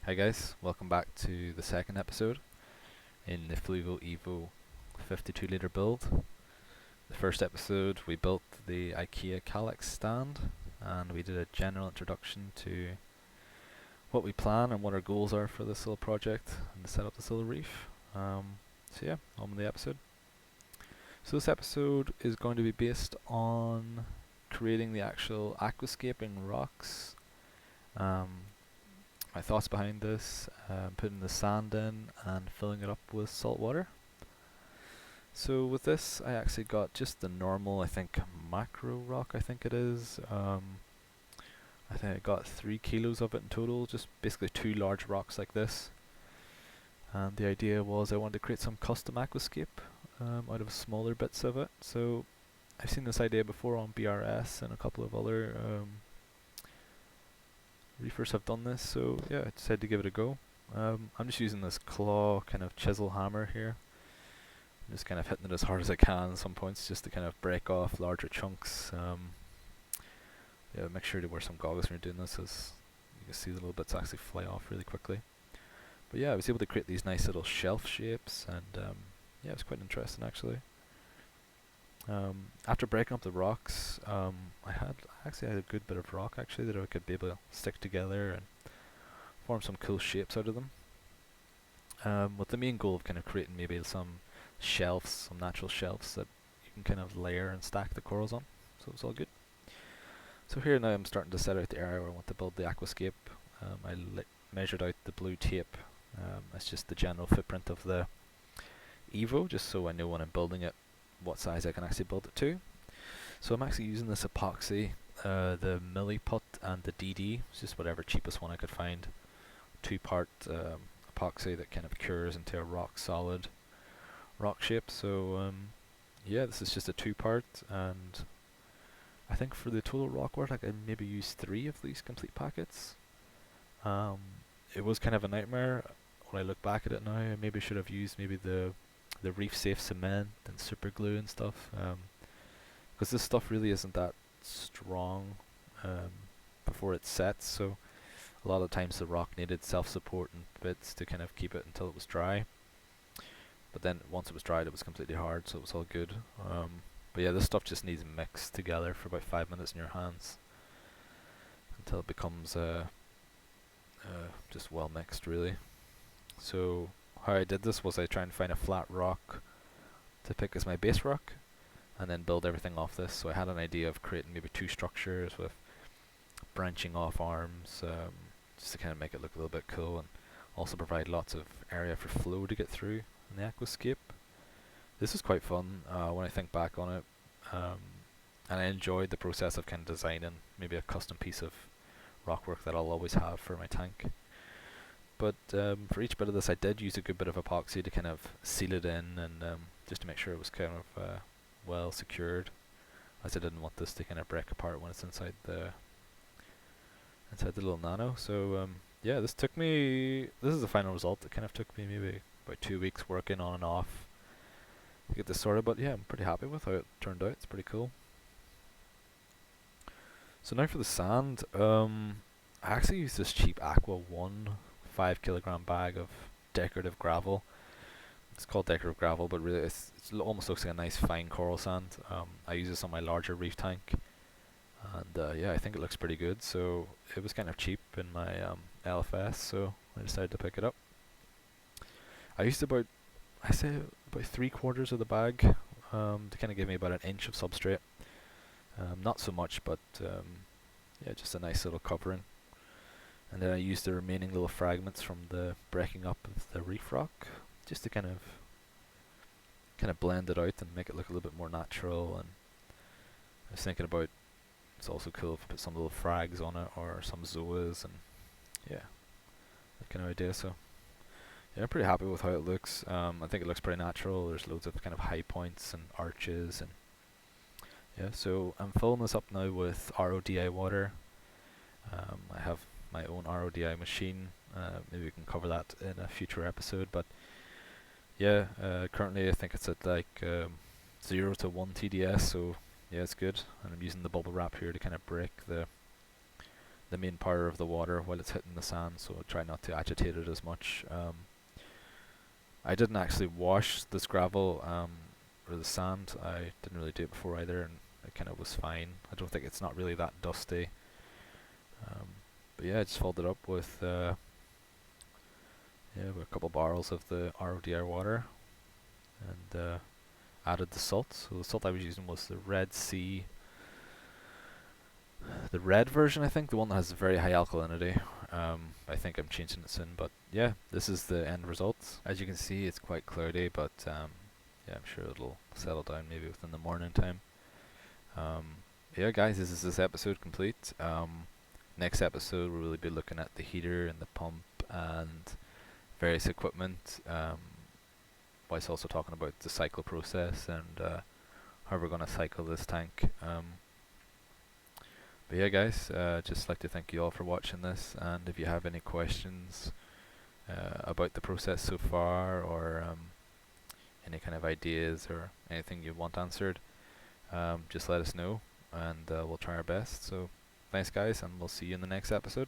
Hi guys, welcome back to the second episode in the Fluval Evo 52 litre build. The first episode we built the IKEA Calyx stand and we did a general introduction to what we plan and what our goals are for this little project and to set up this little reef. So yeah, on with the episode. So this episode is going to be based on creating the actual Aquascaping Rocks. My thoughts behind this, putting the sand in and filling it up with salt water. So with this I actually got just the normal, I think macro rock I think it is. I think I got 3 kilos of it in total, just basically 2 large rocks like this. And the idea was I wanted to create some custom aquascape out of smaller bits of it. So I've seen this idea before on BRS and a couple of other reefers have done this, so yeah, I decided to give it a go. I'm just using this claw kind of chisel hammer here. I'm just kind of hitting it as hard as I can at some points just to kind of break off larger chunks. Yeah, make sure to wear some goggles when you're doing this, as you can see the little bits actually fly off really quickly. But yeah, I was able to create these nice little shelf shapes, and yeah, it was quite interesting actually. After breaking up the rocks, I actually had a good bit of rock actually that I could be able to stick together and form some cool shapes out of them. With the main goal of kind of creating maybe some shelves, some natural shelves that you can kind of layer and stack the corals on. So it's all good. So here now I'm starting to set out the area where I want to build the aquascape. I measured out the blue tape. It's just the general footprint of the Evo, just so I know when I'm building it what size I can actually build it to. So I'm actually using this epoxy, the Milliput and the DD. It's just whatever cheapest one I could find. 2-part epoxy that kind of cures into a rock solid rock shape. So yeah, this is just a 2-part, and I think for the total rock work I can maybe use 3 of these complete packets. It was kind of a nightmare when I look back at it now. I maybe should have used maybe the reef safe cement and super glue and stuff, because this stuff really isn't that strong before it sets, so a lot of times the rock needed self-support and bits to kind of keep it until it was dry. But then once it was dried it was completely hard, so it was all good. But yeah, this stuff just needs mixed together for about 5 minutes in your hands until it becomes just well mixed really. So how I did this was I try and find a flat rock to pick as my base rock and then build everything off this. So I had an idea of creating maybe 2 structures with branching off arms, just to kind of make it look a little bit cool and also provide lots of area for flow to get through in the aquascape. This is quite fun when I think back on it, and I enjoyed the process of kind of designing maybe a custom piece of rockwork that I'll always have for my tank. But for each bit of this I did use a good bit of epoxy to kind of seal it in, and just to make sure it was kind of well secured, as I didn't want this to kind of break apart when it's inside the little nano. So yeah, this is the final result. It kind of took me maybe about 2 weeks working on and off to get this sorted, but yeah, I'm pretty happy with how it turned out. It's pretty cool. So now for the sand, I actually used this cheap Aqua 1 5 kilogram bag of decorative gravel. It's called decorative gravel, but really it almost looks like a nice fine coral sand. I use this on my larger reef tank, and yeah, I think it looks pretty good. So it was kind of cheap in my LFS, so I decided to pick it up. I used about 3/4 of the bag to kind of give me about 1 inch of substrate. Not so much, but yeah, just a nice little covering. And then I used the remaining little fragments from the breaking up of the reef rock just to kind of blend it out and make it look a little bit more natural. And I was thinking about, it's also cool if I put some little frags on it or some zoas, and yeah, that kind of idea. So yeah, I'm pretty happy with how it looks. I think it looks pretty natural. There's loads of kind of high points and arches, and yeah, so I'm filling this up now with RODI water. I have my own RODI machine. Maybe we can cover that in a future episode, but yeah, currently I think it's at like 0 to 1 TDS, so yeah, it's good. And I'm using the bubble wrap here to kind of break the the main part of the water while it's hitting the sand, so try not to agitate it as much. I didn't actually wash this gravel or the sand. I didn't really do it before either, and it kind of was fine. I don't think it's not really that dusty. But yeah, I just filled it up with with a couple barrels of the RODR water, and added the salt. So the salt I was using was the Red Sea, the red version, I think, the one that has very high alkalinity. I think I'm changing it soon, but yeah, this is the end result. As you can see, it's quite cloudy, but yeah, I'm sure it'll settle down maybe within the morning time. Yeah, guys, this is this episode complete. Next episode, we'll really be looking at the heater and the pump and various equipment, whilst also talking about the cycle process and how we're going to cycle this tank. But yeah, guys, just like to thank you all for watching this, and if you have any questions about the process so far, or any kind of ideas or anything you want answered, just let us know, and we'll try our best. So thanks, guys, and we'll see you in the next episode.